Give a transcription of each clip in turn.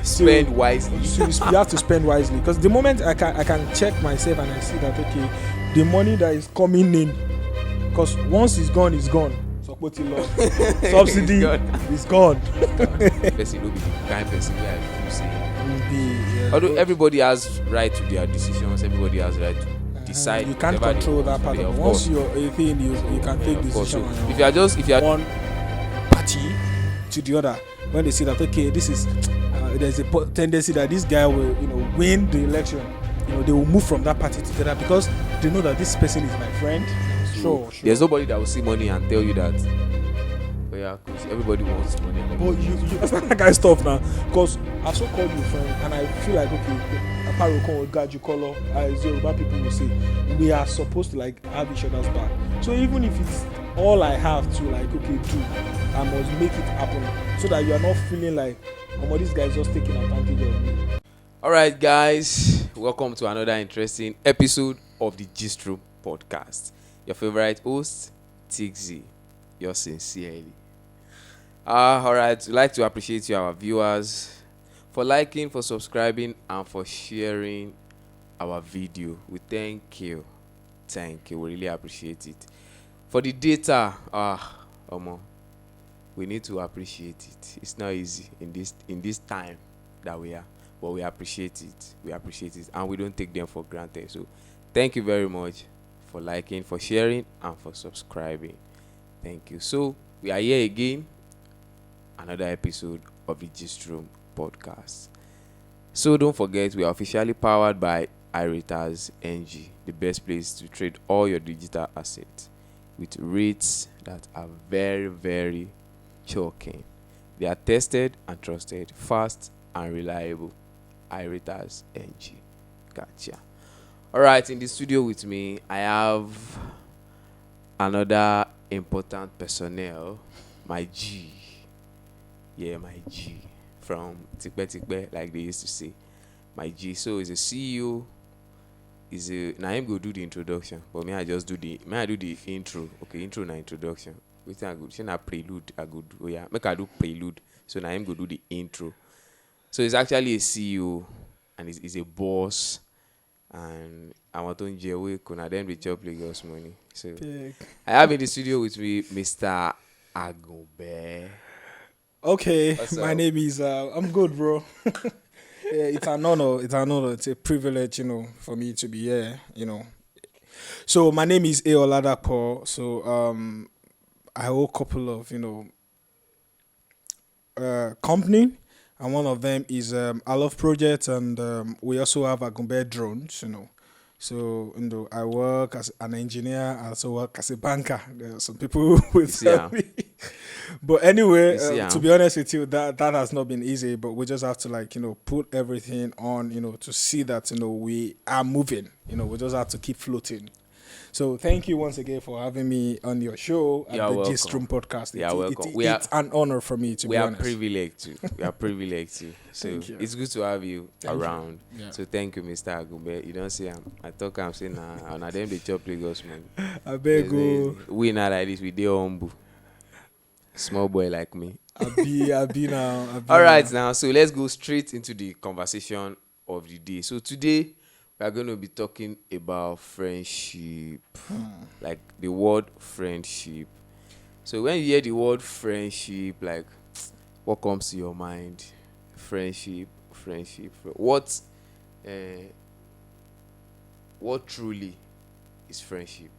spend wisely. So you have to spend wisely, because the moment I can check myself and I see that okay, the money that is coming in, because once it's gone, Subsidy is gone. Person will be the kind person where I feel say. Although everybody has right to their decisions, everybody has right to decide. You can't control that part of it. Once you're a thing, you can take decision. So if you are one party to the other, when they see that okay, this is there's a tendency that this guy will win the election, they will move from that party to the other because they know that this person is my friend. Sure. There's nobody that will see money and tell you that. But yeah, because everybody wants money. But you understand that kind of stuff now, because I so called you friend, and I feel like okay, you color, as Yoruba people will say, we are supposed to like have each other's back. So even if it's all I have to like do, I must make it happen, so that you are not feeling like, oh, this guy is just taking advantage of me. All right, guys, welcome to another interesting episode of the Gist Room podcast. Your favorite host, Tigzy, yours sincerely. All right, we'd like to appreciate you, our viewers, for liking, for subscribing, and for sharing our video. We thank you. We really appreciate it. For the data, we need to appreciate it. It's not easy in this time that we are, but we appreciate it. And we don't take them for granted. So thank you very much for liking, for sharing, and for subscribing. Thank you. So we are here again, another episode of the Gist Room podcast. So don't forget, we are officially powered by iRates NG, the best place to trade all your digital assets with rates that are very, very shocking. They are tested and trusted, fast and reliable. iRates NG. Gotcha. All right, in the studio with me, I have another important personnel, my G. Yeah, my G. From Tikbe, like they used to say. My G. So he's a CEO. Now him go do the introduction. But I do the intro. Okay, intro na introduction. Which I good. She na prelude. I good. Oh yeah, make I do prelude. So now him go do the intro. So he's actually a CEO and he's a boss. And I want to enjoy kuna them the chop Lagos money. So I have in the studio with me Mr. Agunbe. Okay, my name is I'm good, bro. Yeah, it's an honor. It's a privilege, for me to be here, So my name is S01Ep4. So I own a couple of company. And one of them is Alof project, and we also have Agunbe drones, So I work as an engineer, I also work as a banker. There are some people who will tell me. But anyway, to be honest with you, that has not been easy. But we just have to put everything on, to see that we are moving. We just have to keep floating. So thank you once again for having me on your show at the Gist Room podcast. Welcome. It's an honor for me to be honest. We are privileged to. So it's good to have you around. You. Yeah. So thank you, Mr. Agunbe. You don't say I talk I'm saying now them they chop Lagos money. I beg you. We not like this, we dey humble. Small boy like me. I be now. All right now. So let's go straight into the conversation of the day. So today we are going to be talking about friendship, like the word friendship. So when you hear the word friendship, like what comes to your mind? Friendship. What truly is friendship?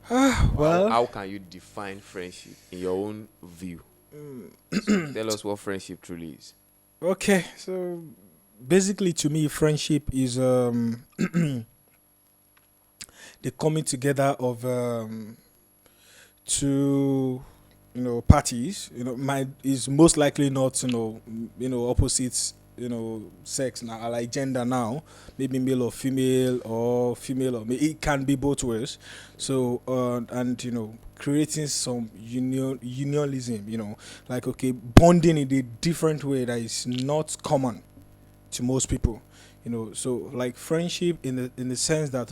Well, how can you define friendship in your own view? So tell us what friendship truly is. Okay, so basically, to me, friendship is the coming together of two, parties. Is most likely not, opposites, sex now, like gender now, maybe male or female, or it can be both ways. So and creating some unionism, like bonding in a different way that is not common to most people, so like friendship in the sense that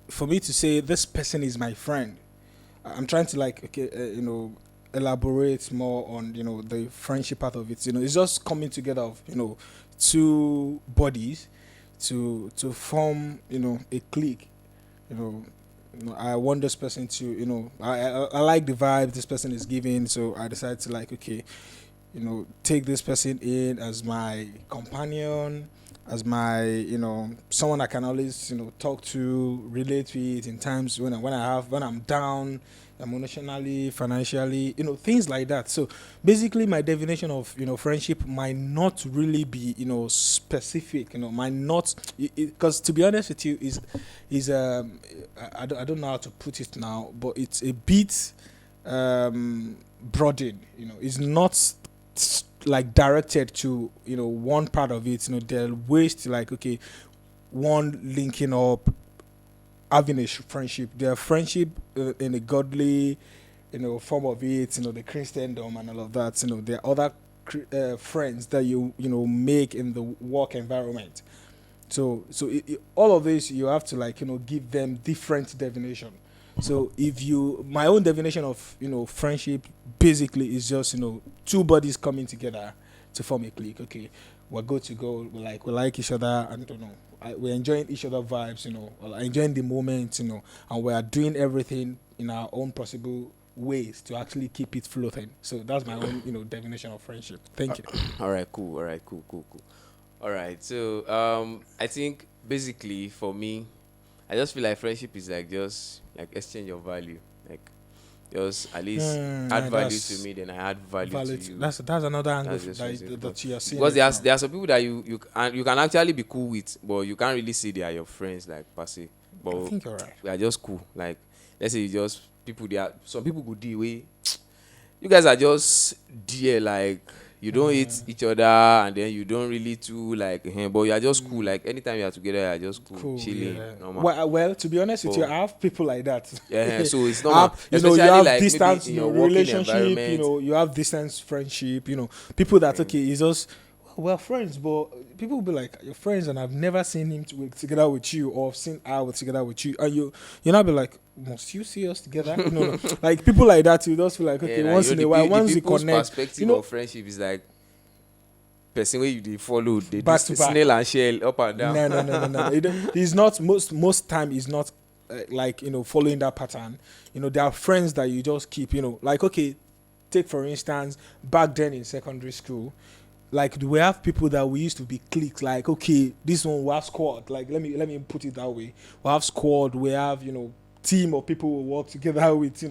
for me to say this person is my friend, I'm trying to elaborate more on the friendship part of it. It's just coming together of two bodies to form a clique. You know, I want this person to I like the vibe this person is giving, so I decided to like okay, take this person in as my companion, as my someone I can always talk to, relate with in times when I'm down emotionally, financially, things like that. So basically my definition of friendship might not really be specific, might not, because to be honest with you is I don't know how to put it now, but it's a bit broadened. It's not like directed to one part of it. There are ways to like okay, one linking up, having a friendship. There are friendship in a godly form of it. The Christendom and all of that. There are other friends that make in the work environment. So all of this you have to like give them different definition. So if you my own definition of friendship basically is just two bodies coming together to form a clique. Okay, we're good to go. We like each other. I don't know. We're enjoying each other vibes. Or enjoying the moment. And we are doing everything in our own possible ways to actually keep it floating. So that's my own definition of friendship. Thank you. All right, cool. All right, cool. All right. So I think basically for me, I just feel like friendship is like just like exchange of value. Like just at least add Yeah, value to that's me, then I add value to valid. you. That's another angle That's just friendship. that you are seeing Because it there are, from. there are some people that you can actually be cool with, but you can't really say they are your friends like per se. I But think you're right. we are just cool. Like let's say you just people there. Some people go the way you guys are just dear. Like you don't hate each other, and then you don't really too like. But you are just cool. Like anytime you are together, you are just cool, Cool, chilling, yeah. normal. Well, to be honest with you, But I have people like that. yeah, so it's normal, You especially have like maybe distance, in your working relationship, environment. you have distance friendship, people that, okay, it's just, well, we're friends, but people will be like, you're friends, and I've never seen him together with you, or I've seen her together with you. And you not be like, must you see us together? No. Like, people like that, you just feel like, okay, Yeah, once in a while, the once you people's connect, perspective of friendship is like person where you they follow, they do back to back. snail and shell up and down. No. He's not most time. He's not like following that pattern. There are friends that you just keep. Like okay, take for instance back then in secondary school. Like we have people that we used to be cliques. Like okay, this one we have squad. Like let me put it that way. We have squad. We have team of people we work together with.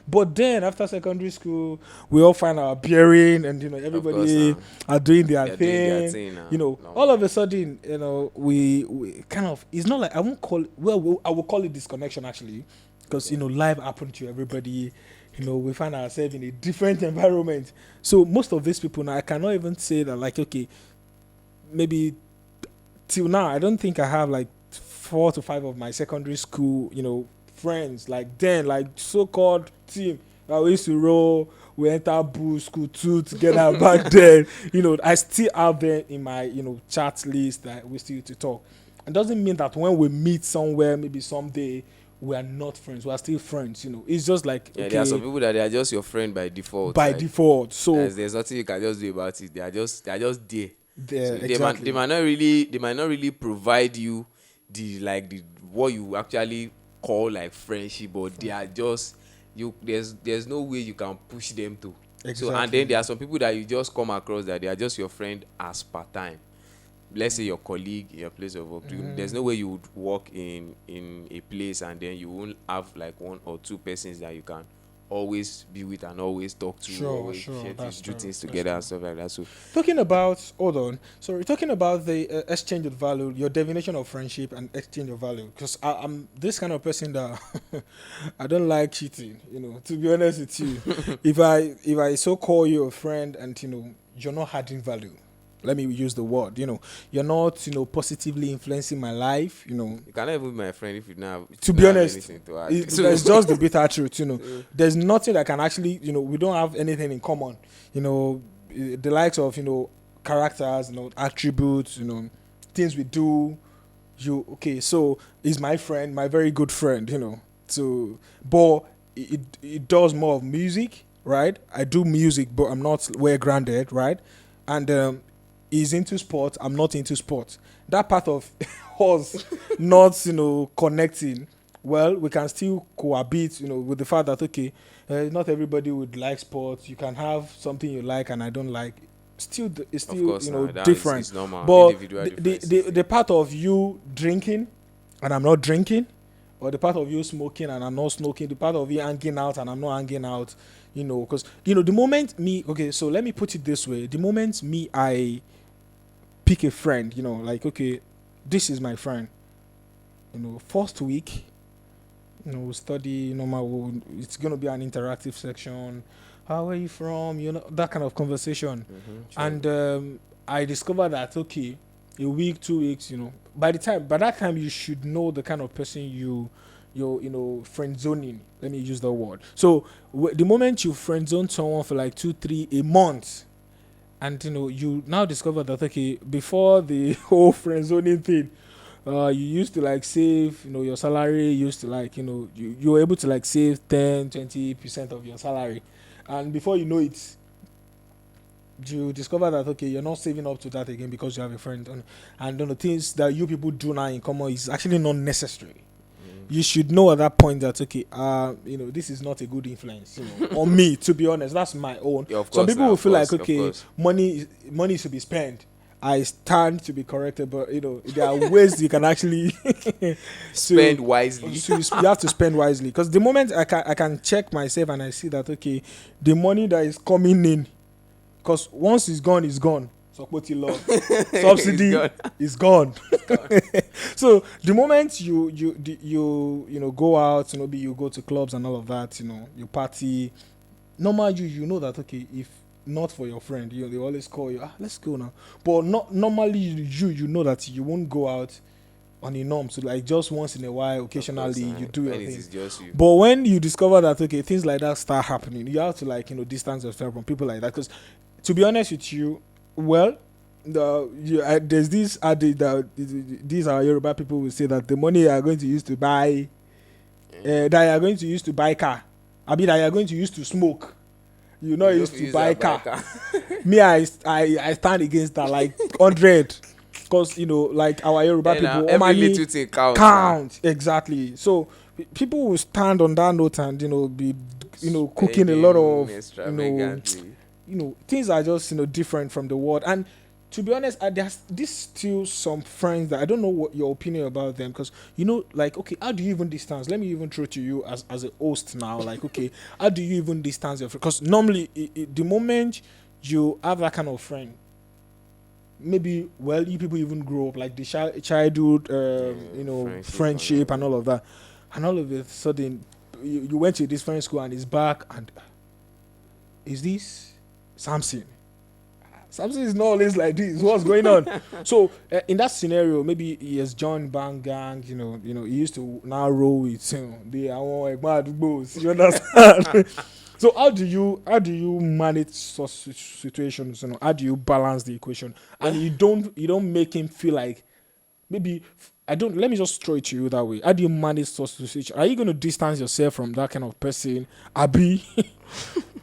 But then after secondary school, we all find our bearing, and Of course, everybody are doing their they're doing their thing. thing now. All Normal. of a sudden, we kind of, it's not like I won't call it, well, I will call it disconnection actually, because life happened to everybody. We find ourselves in a different environment. So most of these people now, I cannot even say that like okay, maybe till now, I don't think I have like 4 to 5 of my secondary school, friends like then, like so-called team that we used to roll. We enter boo school two together back then. I still have them in my chat list that we still used to talk. It doesn't mean that when we meet somewhere, maybe someday, we are not friends. We are still friends. It's just like Yeah, there are some okay people that they are just your friend by default. by Like default. So there's nothing you can just do about it. They are just there. there So exactly. they might not really provide you the what you actually call like friendship, but they are just there's no way you can push them to. So and Exactly. then there are some people that you just come across that they are just your friend as per time. Let's say your colleague in your place of work. There's no way you would work in a place and then you won't have like 1 or 2 persons that you can always be with and always talk to, Sure, always sure, share that's things, do true, things that's together true. and stuff like that. So Talking about, hold on. Sorry, talking about the exchange of value, your definition of friendship and exchange of value. Because I'm this kind of person that I don't like cheating. To be honest with you, if I so call you a friend and you're not adding value. Let me use the word. You're not positively influencing my life. you cannot even be my friend if you To don't be have honest, anything to add. that's just the bitter truth. There's nothing that can actually, we don't have anything in common. The likes of characters, attributes, things we do. Okay, so he's my friend, my very good friend. So, but it does more of music. right? I do music, but I'm not well grounded, right? And he's into sport. I'm not into sport. That part of us not, connecting. Well, we can still cohabit, with the fact that okay, not everybody would like sports. You can have something you like and I don't like. Still, it's Of still, course, now that different. is normal. But Individual the differences. the part of you drinking and I'm not drinking, or the part of you smoking and I'm not smoking, the part of you hanging out and I'm not hanging out, because the moment me, okay, so let me put it this way: the moment me I pick a friend, like okay, this is my friend, first week, study normal, it's gonna be an interactive section. How are you from? That kind of conversation, Sure. and I discovered that okay, a week, 2 weeks, by that time you should know the kind of person you're friend zoning. Let me use that word. So the moment you friend zone someone for like 2 3 a month, and you now discover that okay, before the whole friend zoning thing, you used to like save, your salary used to like, you were able to like save 10 20% of your salary, and before you know it, you discover that okay, you're not saving up to that again because you have a friend, and the things that you people do now in common is actually not necessary. You should know at that point that okay, this is not a good influence, on me. To be honest, that's my own. Yeah, of Some course people now, will of feel like course, of okay, course. money should be spent. I stand to be corrected, but there are ways you can actually Spend to wisely. so you have to spend wisely, because the moment I can check myself and I see that okay, the money that is coming in, because once it's gone, it's gone. Sopoti law. It's Subsidy gone. is gone. It's gone. So the moment you go out, maybe you go to clubs and all of that, you party. Normal, you know that okay, if not for your friend, they always call you. Let's go now. But not normally, you know that you won't go out on a norm. So like just once in a while, Of course, occasionally, you do when your it thing. is just you. But when you discover that okay, things like that start happening, you have to like distance yourself from people like that. Because to be honest with you, well, there's this adage that these are Yoruba people will say that the money you are going to use to buy, that you are going to use to buy car, I mean that you are going to use to smoke, you know, You know, use if you to use that buy buy car. car. Me, I stand against that like 100, because like our Yoruba And now people, every money little thing counts now. count exactly. So people will stand on that note and be cooking a lot Spending of extravagantly. things are just different from the world. And to be honest, there's this still some friends that I don't know what your opinion about them, because like okay, how do you even distance? Let me even throw to you as a host now, like okay, how do you even distance your friend? Because normally the moment you have that kind of friend, maybe well, you people even grow up like the childhood Friendship and friendship all and all of that, and all of a sudden you went to a different school and it's back, and is this Samson? Samson is not always like this. What's going on? So in that scenario, maybe he has joined bang gang. He used to now roll with the boss. You understand? So how do you manage such situations? How do you balance the equation? And you don't make him feel like maybe I don't. Let me just throw it to you that way. How do you manage such situation? Are you going to distance yourself from that kind of person? Abi,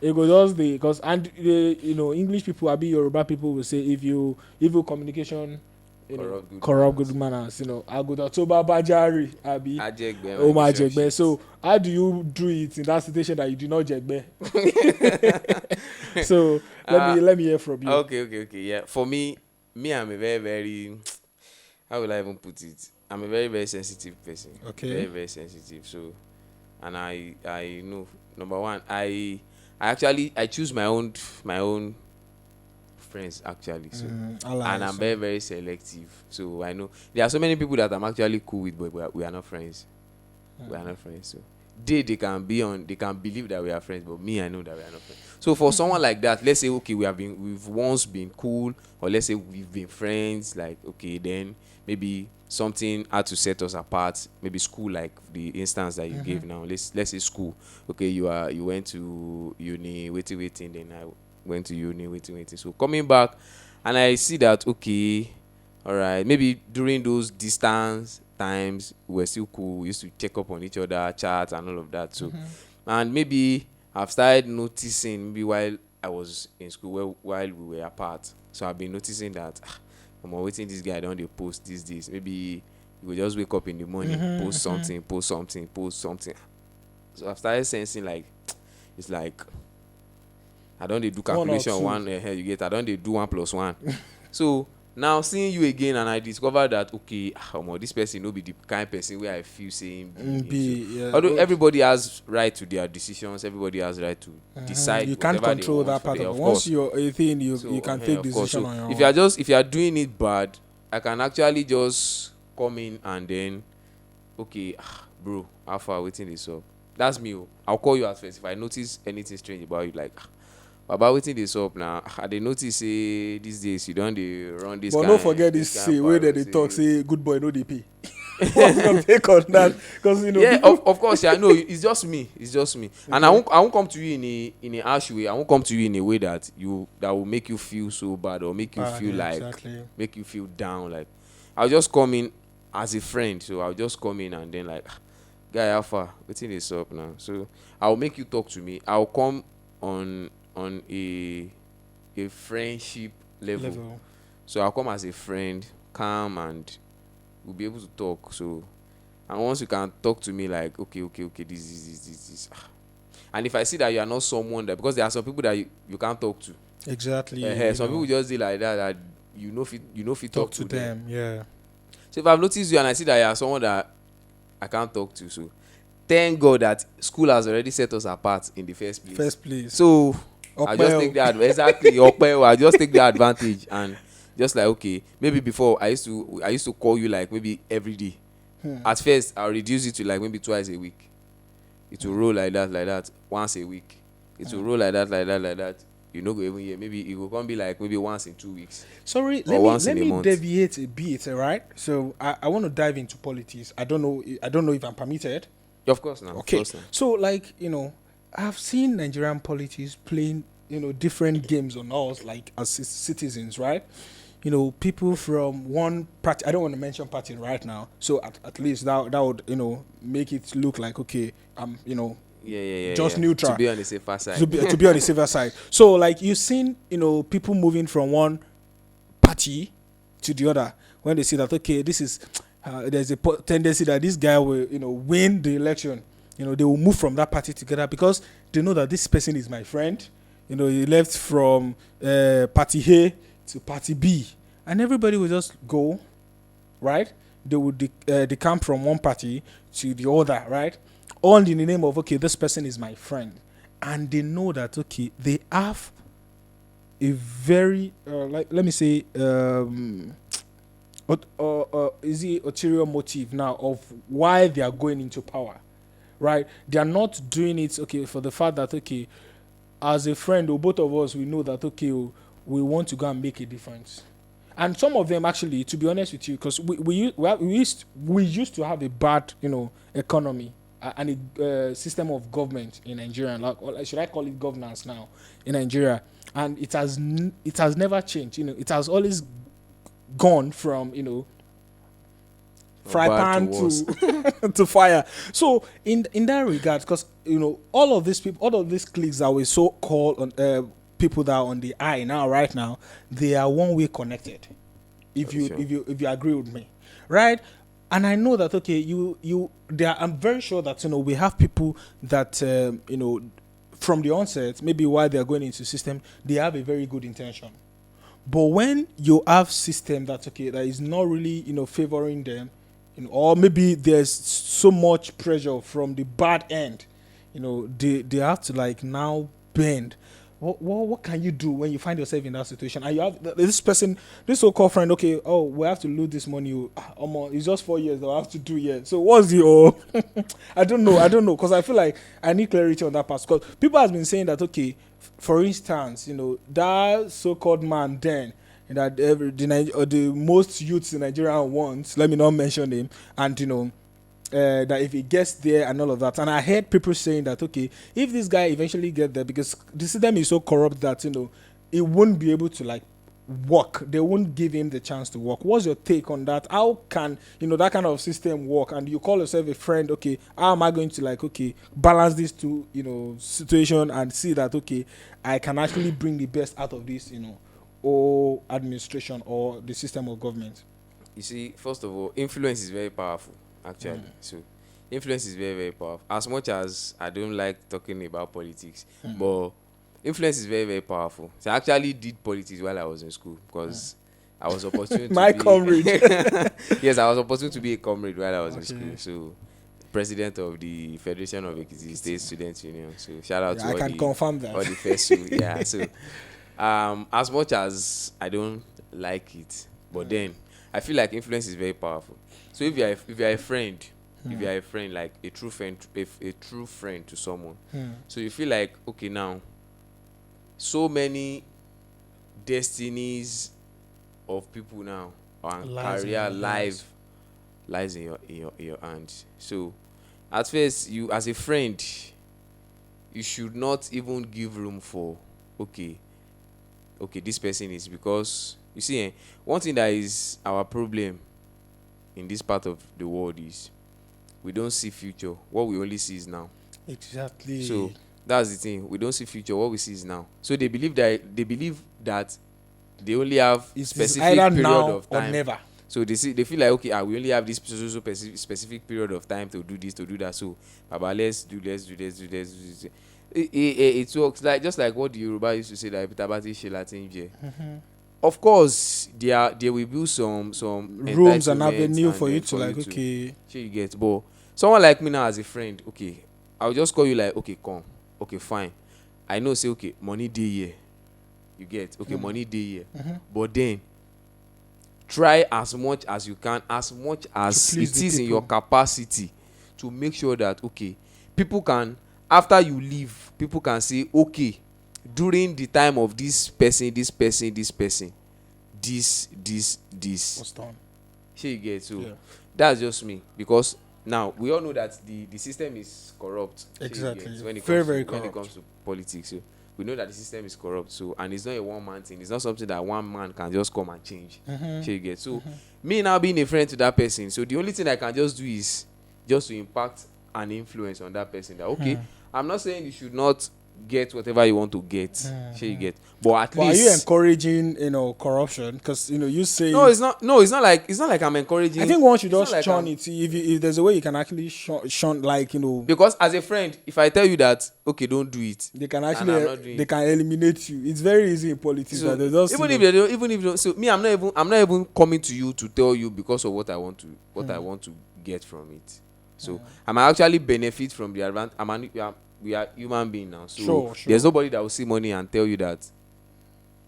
it goes just the because and English people, Abi Yoruba people will say if you evil communication, corrupt good corrupt good manners. manners. I go to Toba Bajari, Abi. Ajegbe, my Oh my mission jegbe. shit. So how do you do it in that situation that you do not jegbe? So let uh, me let me hear from you. okay. Yeah. For me, I'm a very, very, how will I even put it? I'm a very, very sensitive person. Very, Okay. very sensitive. So, and I know, number one, I choose my own friends actually. So, and I'm Allies. very, very selective. So I know there are so many people that I'm actually cool with, but we are not friends. We are not friends. So they can believe that we are friends, but me, I know that we are not friends. So for someone like that, let's say okay, we've once been cool, or let's say we've been friends, like okay, then maybe something had to set us apart. Maybe school, like the instance that you gave now. Let's say school. Okay, you went to uni, waiting, then I went to uni, waiting. So coming back, and I see that okay, all right, maybe during those distance times we were still cool. We used to check up on each other, chat and all of that too. And maybe I've started noticing maybe while I was in school, while we were apart. So I've been noticing that I'm waiting this guy don't they post these days. Maybe you will just wake up in the morning, post something, post something, post something. So I've started sensing like it's like I don't they do One or calculation two. one you get I don't they do 1 + 1. So now seeing you again and I discover that okay, this person no be the kind person where I feel saying be. So, Yeah. although everybody has right to their decisions, everybody has right to decide You can't whatever they control want that for part them, of it. of Once course. you're 18, you So can take of course. decision So on your if own. if you are doing it bad, I can actually just come in and then okay, bro, how far waiting this up? That's me. I'll call you at first if I notice anything strange about you. Like, Baba, waiting this up now. I dey notice say these days you don't dey run But don't forget this kind say where parole they talk say. say good boy no dey pay. What's your take on that? Because Yeah, people. of course, yeah. No, it's just me. It's just me. And I won't come to you in a harsh way. I won't come to you in a way that will make you feel so bad or make you feel Yeah, like exactly. make you feel down. Like I'll just come in as a friend. So I'll just come in and then like guy alpha, waiting this up now. So I'll make you talk to me. I'll come on a friendship level. So I'll come as a friend, calm, and we'll be able to talk. So and once you can talk to me like okay, this. And if I see that you are not someone that because there are some people that you can't talk to. Exactly. Some people just do like that you know if you talk to them. Yeah. So if I've noticed you and I see that you are someone that I can't talk to, so thank God that school has already set us apart in the first place. First place. So I just take that exactly. I just take the advantage and just like okay, maybe before I used to call you like maybe every day. At first I'll reduce it to like maybe twice a week. It will roll like that once a week. It will roll like that. You know, go even here. Maybe it will come be like maybe once in 2 weeks. Sorry, Or once let in a me month. deviate a bit, all right? So I want to dive into politics. I don't know if I'm permitted. Of course now. Okay. Of course now. So like, I've seen Nigerian politics playing, different games on us like as citizens, right? People from one party, I don't want to mention party right now. So at least that would, make it look like okay, Yeah. just neutral. To be on the safer side. To be on the safer side. So like you've seen, people moving from one party to the other when they see that okay, this is there's a tendency that this guy will win the election. They will move from that party together because they know that this person is my friend. He left from party A to party B, and everybody will just go, right? They would decamp from one party to the other, right? All in the name of okay, this person is my friend, and they know that okay, they have a very like let me say is it ulterior motive now of why they are going into power, right? They are not doing it okay for the fact that okay, as a friend or both of us we know that okay, we want to go and make a difference. And some of them actually, to be honest with you, because we used to have a bad economy and a system of government in Nigeria, like should I call it governance now in Nigeria, and it has never changed. It has always gone from fry pan to fire. So in that regard, because all of these people, all of these cliques that we so called on people that are on the eye now, right now, they are one way connected. If you agree with me, right? And I know that okay, I'm very sure that we have people that from the onset, maybe while they are going into system, they have a very good intention. But when you have system that okay, that is not really favoring them, or maybe there's so much pressure from the bad end, they have to like now bend. What can you do when you find yourself in that situation and you have this person, this so-called friend, okay, oh, we have to lose this money, it's just 4 years that I have to do yet. So what's the I don't know because I feel like I need clarity on that part because people has been saying that okay, for instance, that so-called man then that the most youths in Nigeria want, let me not mention him, and that if he gets there and all of that. And I heard people saying that okay, if this guy eventually get there, because the system is so corrupt that he won't be able to like work. They won't give him the chance to work. What's your take on that? How can that kind of system work? And you call yourself a friend. Okay, how am I going to balance these two situation and see that I can actually bring the best out of this or administration or the system of government? You see, first of all, influence is very powerful, actually. So, influence is very, very powerful. As much as I don't like talking about politics, but influence is very, very powerful. So, I actually did politics while I was in school because I was opportune to My be comrade. yes, I was opportune to be a comrade while I was in Okay. school. So, president of the Federation of Ekiti State Students Union. So, shout out to I can confirm that. all the first two. Yeah. So, as much as I don't like it, but then I feel like influence is very powerful. So if you're a friend, if you're a friend, like a true friend, a true friend to someone, so you feel like okay, now so many destinies of people now and Lies in career your hands. lies in your hands. So at first, you as a friend, you should not even give room for okay this person is, because you see one thing that is our problem in this part of the world is we don't see future. What we only see is now. Exactly. So that's the thing, we don't see future. What we see is now. So they believe that they only have It's specific either period now of or time. never. So they feel like okay, we only have this specific period of time to do this, to do that. So Baba, let's do this. It works like just like what the Yoruba used to say, that Itabati Shelatin Je. Of course, there will be some Rooms and entitlements avenue for then you to okay. sure you get. But someone like me now as a friend, okay, I'll just call you like okay, come, okay, fine. I know say okay, money day here. You get okay, money day here. But then try as much as you can, as much as please it the is in your people. capacity, to make sure that okay, people can, after you leave, people can say okay, during the time of this person, this What's done? shey you get. So Yeah. that's just me, because now we all know that the system is corrupt. Shey you Exactly. get, when it Very, comes very to, when it corrupt. comes to politics. So we know that the system is corrupt. So, and it's not a one man thing. It's not something that one man can just come and change. Shey you get. So me now being a friend to that person, so the only thing I can just do is just to impact and influence on that person, that okay, I'm not saying you should not get whatever you want to get. Shey you get. But at But are least you encouraging corruption? Because you say no, it's not. No, it's not like I'm encouraging. I think one should it's not just like shun I'm- it. If there's a way you can actually shun Because as a friend, if I tell you that okay, don't do it, they can and I'm not actually doing they it. can eliminate you. It's very easy in politics So that they just even if they don't, so me, I'm not even coming to you to tell you because of what I want to get from it. So I might actually benefit from the advantage. We are human being now, so Sure. there's nobody that will see money and tell you that.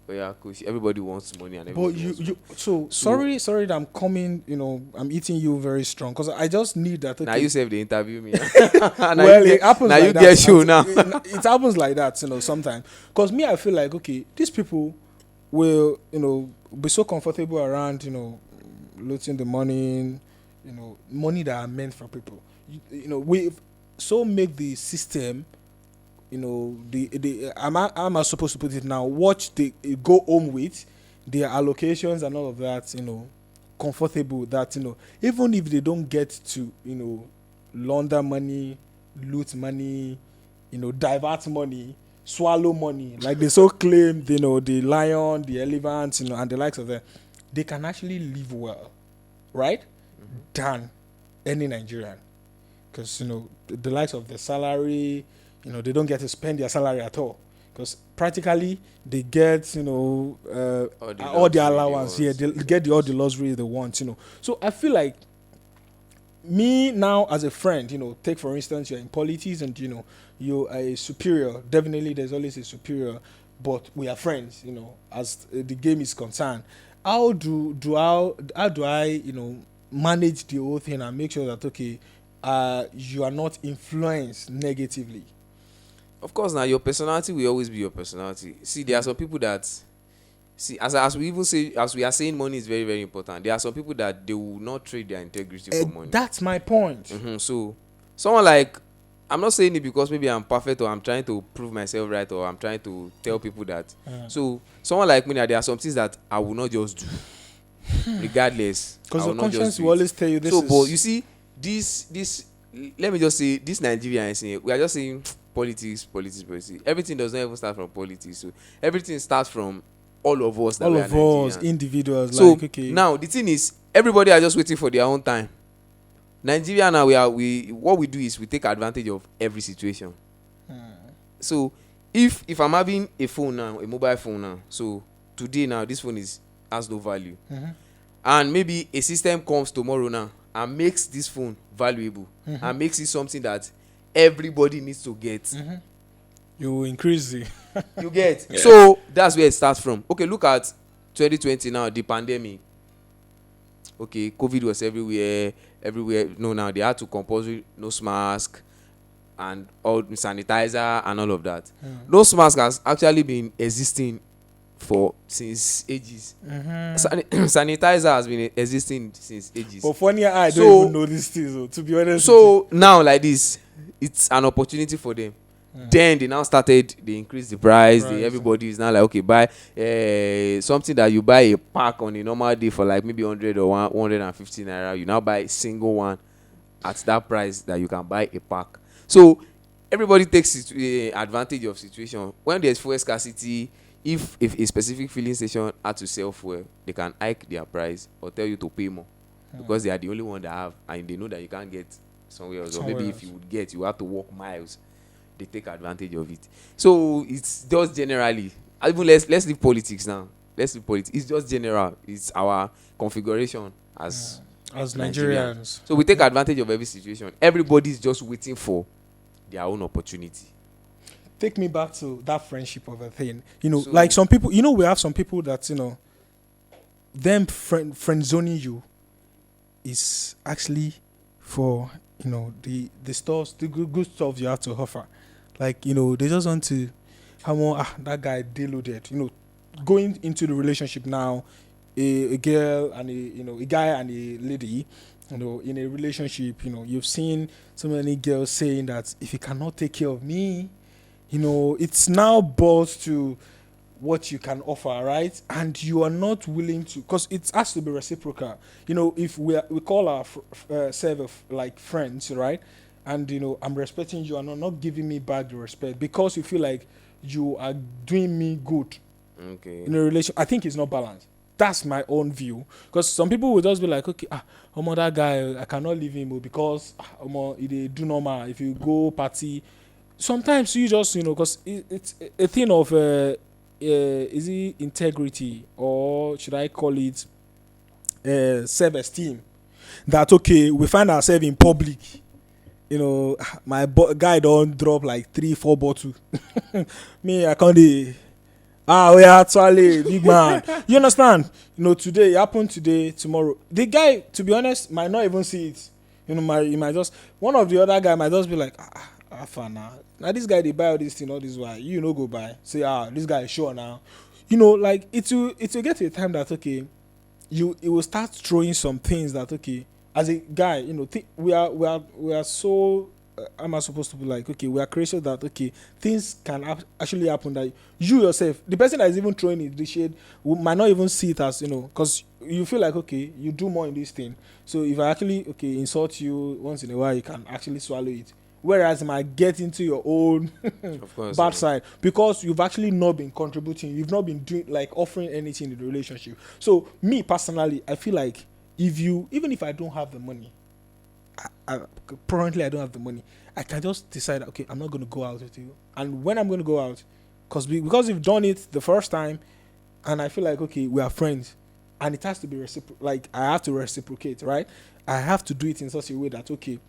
Oh yeah, coach, everybody wants money and But everybody wants money. so sorry that I'm coming. I'm eating you very strong because I just need that. Okay. Now you say they interview me. Well, it happens now like you that. get show now. It happens like that, sometimes. Because me, I feel like, okay, these people will, be so comfortable around, looting the money, money that are meant for people. We so make the system, the am I supposed to put it now? Watch the go home with their allocations and all of that, comfortable that even if they don't get to launder money, loot money, divert money, swallow money, like they so claim, the lion, the elephant, and the likes of them, they can actually live well, right? Than any Nigerian, because the likes of the salary, they don't get to spend their salary at all, because practically they get all the allowance. Yeah, they get all the luxury they want. So I feel like me now as a friend, take for instance you're in politics and you're a superior. Definitely, there's always a superior, but we are friends. As the game is concerned, how do I manage the whole thing and make sure that okay, you are not influenced negatively. Of course, now your personality will always be your personality. See, there are some people that see, as we even say, as we are saying, money is very, very important. There are some people that they will not trade their integrity for money. That's my point. So, someone like I'm not saying it because maybe I'm perfect or I'm trying to prove myself right or I'm trying to tell people that. So someone like me now, there are some things that I will not just do regardless. I Because will your not just conscience do will it. always tell you this So but you is. see this let me just say this Nigerians we are just saying politics. Everything does not even start from politics. So everything starts from all of us that All we are of us, Nigerians. individuals, So like, okay. now the thing is everybody are just waiting for their own time. Nigeria now we what we do is we take advantage of every situation. So if I'm having a phone now, a mobile phone now, so today now this phone is has no value, and maybe a system comes tomorrow now and makes this phone valuable and makes it something that everybody needs to get. You will increase the. You get so that's where it starts from. Okay, look at 2020 now, the pandemic. Okay, COVID was everywhere. No, now they had to compulsory nose mask and all sanitizer and all of that. Nose mask has actually been existing for since ages. Sanitizer has been existing since ages. But funny, I don't even So know these things, oh, to be honest with you. so now like this, it's an opportunity for them. Then they now started, they increased the price. Price. Everybody is now like, okay, buy something that you buy a pack on a normal day for like maybe 100 or 150 naira. You now buy a single one at that price that you can buy a pack. So everybody takes advantage of situation. When there's fuel scarcity, if a specific filling station had to sell fuel, they can hike their price or tell you to pay more because they are the only one that have, and they know that you can't get somewhere else. Or Somewhere maybe else. if you would get, you have to walk miles. They take advantage of it. So it's just generally, even let's leave politics now. Let's leave politics. It's just general. It's our configuration as As Nigerians. Nigerians. So we take advantage of every situation. Everybody's just waiting for their own opportunity. Take me back to that friendship of a thing. You know, So- like some people, you know, we have some people that, you know, them friend zoning you is actually for, you know, the stores, the good stuff you have to offer. Like, you know, they just want to have more, that guy deloaded. You know, going into the relationship now, a girl and a guy and a lady, you know, in a relationship, you know, you've seen so many girls saying that if you cannot take care of me, you know, it's now brought to what you can offer, right? And you are not willing to, because it has to be reciprocal. You know, if we call our self like friends, right? And you know, I'm respecting you and not giving me back the respect because you feel like you are doing me good Okay. in a relation. I think it's not balanced. That's my own view. Because some people will just be like, okay, that guy, I cannot leave him because he do normal. If you go party, sometimes you just, you know, because it's a thing of is it integrity, or should I call it self-esteem, that okay, we find ourselves in public, you know, my guy don't drop like 3-4 bottles. Me, I can't we are actually big man. You understand? You know, today it happened, today, tomorrow. The guy, to be honest, might not even see it. You know, he might just, one of the other guy might just be like, far now. Now this guy they buy all this thing, all this why you know go buy. Say this guy is sure now. You know, like it will get to a time that okay, it will start throwing some things that okay, as a guy, you know, we are so am I supposed to be like okay, we are created that okay, things can actually happen that you yourself, the person that is even throwing it the shade, might not even see it as, you know, because you feel like okay, you do more in this thing. So if I actually okay insult you once in a while, you can actually swallow it. Whereas it might get into your own Of course. bad side because you've actually not been contributing, you've not been doing like offering anything in the relationship. So me personally, I feel like even if I don't have the money, currently I don't have the money, I can just decide okay, I'm not going to go out with you. And when I'm going to go out, because you've done it the first time, and I feel like okay, we are friends, and it has to be reciprocal. Like I have to reciprocate, right? I have to do it in such a way that okay,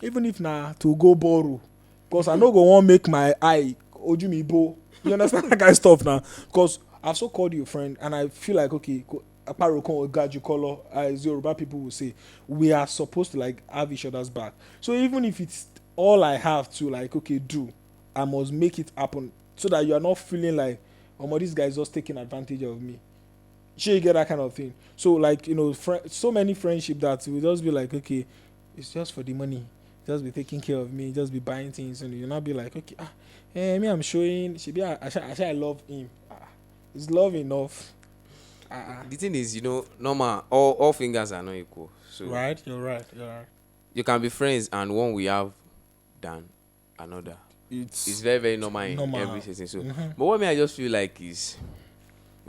even if to go borrow, because I no go want make my eye oju bo. You understand that kind of stuff now? Because I've so called you a friend, and I feel like okay, aparokon or gaju color, as Yoruba people will say, we are supposed to like have each other's back. So even if it's all I have to like okay do, I must make it happen so that you are not feeling like this guy is just taking advantage of me. Sure, you get that kind of thing. So like, you know, so many friendship that will just be like okay, it's just for the money. just be taking care of me, just be buying things, and you not be like, okay, me, I'm showing. She be, I love him. Is love enough? The thing is, normal, all fingers are not equal. So Right? You're right. You're right. you can be friends and one we have than another. It's It's very, very normal in every normal. setting. So, Mm-hmm. but what me I just feel like is,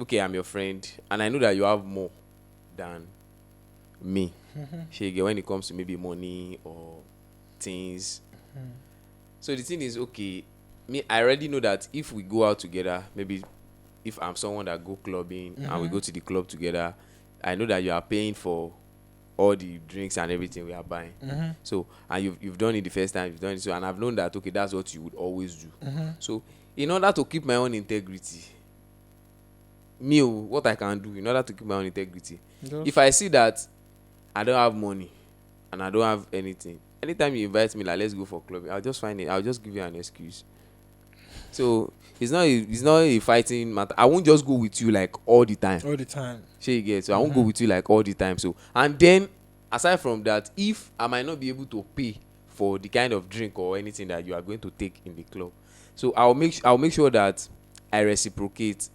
okay, I'm your friend, and I know that you have more than me. Shege, when it comes to maybe money or things. So the thing is, okay, me, I already know that if we go out together, maybe if I'm someone that go clubbing and we go to the club together, I know that you are paying for all the drinks and everything we are buying. So, and you've done it the first time, you've done it so, and I've known that, okay, that's what you would always do. So, in order to keep my own integrity, what I can do in order to keep my own integrity, if I see that I don't have money and I don't have anything, anytime you invite me, like, let's go for clubbing, I'll just find it, I'll just give you an excuse. So it's not a fighting matter. I won't just go with you like all the time. All the time. Shey you get? So I won't go with you like all the time. So, and then aside from that, if I might not be able to pay for the kind of drink or anything that you are going to take in the club, so I'll make sure that I reciprocate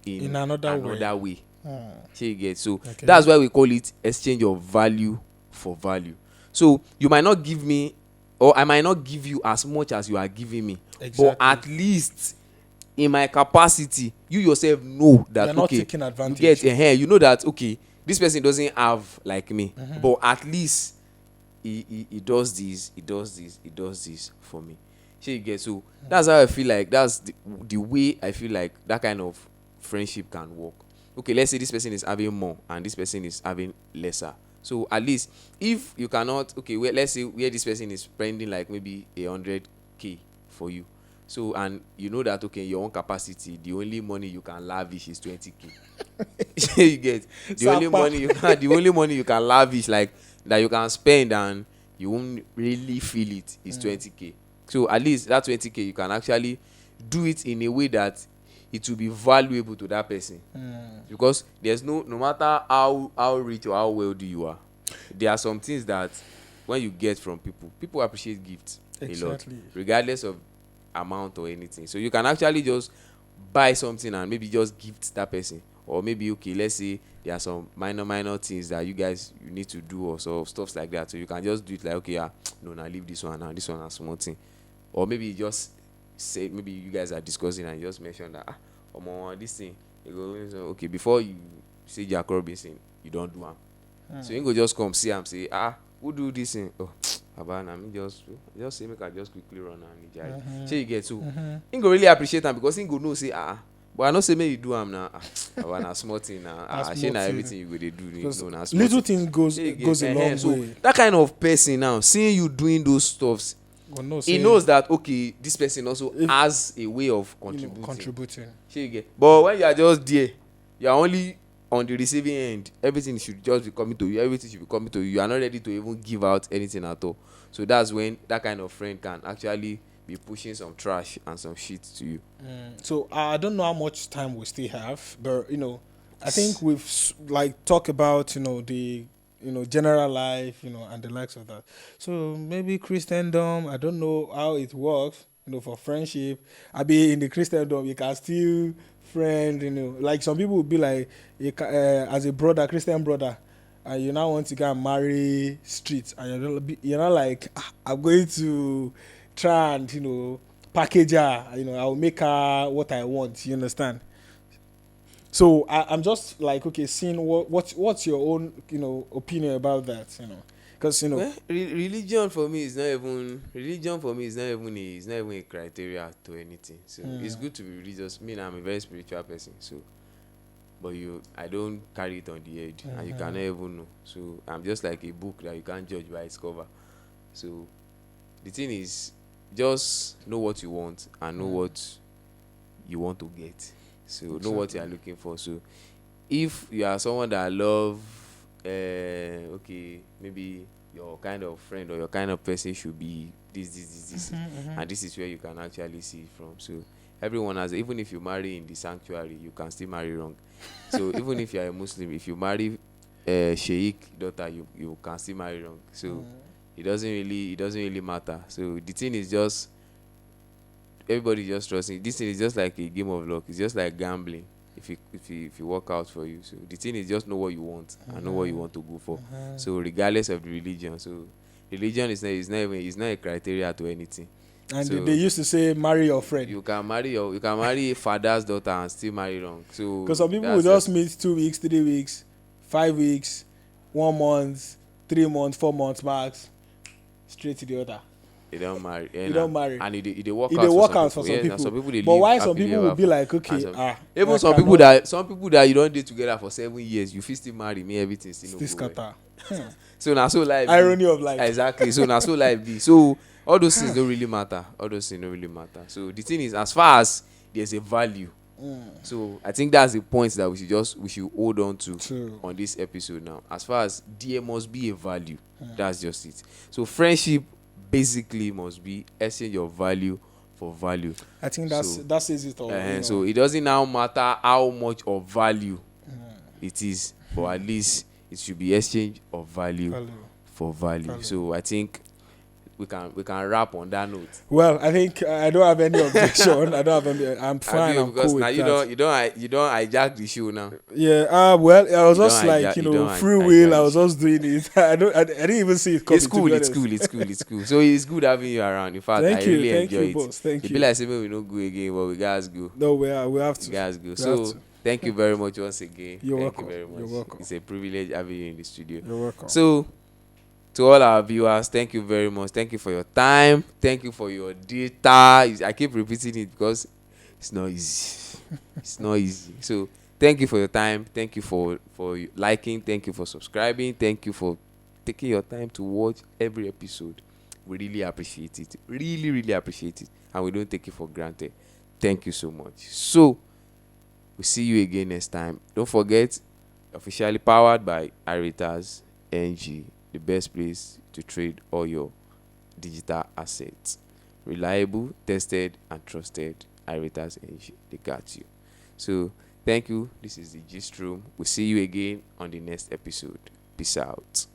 in another way. Shey you get? So Okay. that's why we call it exchange of value for value. So you might not give me, or I might not give you as much as you are giving me, Exactly. but at least in my capacity, you yourself know that, You're not okay, taking advantage. you get, you know that, okay, this person doesn't have like me, but at least he does this, he does this for me. Shey you get? So that's how I feel like, that's the way I feel like that kind of friendship can work. Okay, let's say this person is having more and this person is having lesser. So at least if you cannot, okay, well, let's say where this person is spending like maybe 100K for you, so, and you know that, okay, your own capacity, the only money you can lavish is 20K. You get? The only money you can lavish, like, that you can spend and you won't really feel it, is 20K. So at least that 20K you can actually do it in a way that it will be valuable to that person. Because there's no matter how rich or how wealthy you are, there are some things that when you get from people appreciate gifts a lot, Exactly. regardless of amount or anything. So you can actually just buy something and maybe just gift that person, or maybe, okay, let's say there are some minor things that you need to do, or so stuff like that. So you can just do it like, okay, no, now leave this one, now this one a small thing. Or maybe you just say, maybe you guys are discussing and you just mention that, this thing, you go, so, okay, before you say Jack Robinson, you don't do am. So you go just come see am, say, who do this thing? Oh, Abana, me just say, make I just quickly run and jai. Shey you get? So he go really appreciate am, because he go know say, but I no say make you do am now. Abana, small thing now. Shey na everything you go dey do, Because no, na small little thing. things goes Shey you goes get? a long So way. that kind of person now, seeing you doing those stuffs, he knows that, okay, this person also has a way of contributing. Shey you get? But when you are just there, you are only on the receiving end. Everything should just be coming to you. Everything should be coming to you. You are not ready to even give out anything at all. So that's when that kind of friend can actually be pushing some trash and some shit to you. So I don't know how much time we still have, but I think we've like talked about the general life, and the likes of that. So maybe Christendom, I don't know how it works, for friendship. I be in the Christendom, you can still friend, like some people will be like, as a brother, Christian brother, and you now want to go and marry street, and you're not like, I'm going to try and package her, I'll make her what I want, you understand? So I'm just like, okay, seeing what's your own opinion about that, because Well, religion for me is not even a criteria to anything. So it's good to be religious. Me, I'm a very spiritual person. So, but I don't carry it on the head, and you cannot even know. So I'm just like a book that you can't judge by its cover. So the thing is, just know what you want and know what you want to get. So know what you are looking for. So if you are someone that love, okay, maybe your kind of friend or your kind of person should be this, and this is where you can actually see it from. So everyone has, even if you marry in the sanctuary, you can still marry wrong. So even if you are a Muslim, if you marry sheikh daughter, you can still marry wrong. So it doesn't really matter. So the thing is just everybody just trusting. This thing is just like a game of luck. It's just like gambling. If you work out for you, so the thing is just know what you want and know what you want to go for. So regardless of the religion, so religion is not a criteria to anything. And So they used to say, marry your friend. you can marry a father's daughter and still marry wrong. So Because some people will that's just meet 2 weeks, 3 weeks, 5 weeks, 1 month, 3 months, 4 months max, straight to the altar. they don't marry. You don't marry. And it work It out dey for work some out for people. some Yeah, and people. some people they But live why some happily people ever will be after. like, And okay, even I some people that you don't date together for 7 years, you fit still marry me, everything still no this go well. scatter. So na so life be. Irony of life. Exactly. So na so life be. So all those things don't really matter. So the thing is, as far as there's a value, so I think that's the point that we should hold on to True. on this episode now. As far as there must be a value, that's just it. So friendship basically must be exchange of value for value. I think So, that says it all. So it doesn't now matter how much of value it is, but at least it should be exchange of value Value. for value. So I think we can wrap on that note. Well, I think I don't have any objection. I don't have any. I'm fine. I'm Because cool now with you that. don't hijack the show now. Yeah. Well, I was You just don't like hijack- you don't free hijack will. I it. was just doing it. I didn't even see it coming. It's cool. to be It's honest. cool. It's cool. It's cool. So it's good having you around. In fact, Thank I you. really Thank enjoy you, it. boss. Thank It you. be like saying we no go again, but we guys go. No, we have We to. guys go. have So to. thank you very much once again. You're Thank welcome. you very much. You're welcome. It's a privilege having you in the studio. You're welcome. So, to all our viewers, thank you very much. Thank you for your time. Thank you for your data. I keep repeating it because it's not easy. It's not easy. So, thank you for your time. Thank you for liking. Thank you for subscribing. Thank you for taking your time to watch every episode. We really appreciate it. Really, really appreciate it. And we don't take it for granted. Thank you so much. So, we'll see you again next time. Don't forget, officially powered by Aritas NG, the best place to trade all your digital assets. Reliable, tested, and trusted. Aritas NG, they got you. So, thank you. This is the Gist Room. We'll see you again on the next episode. Peace out.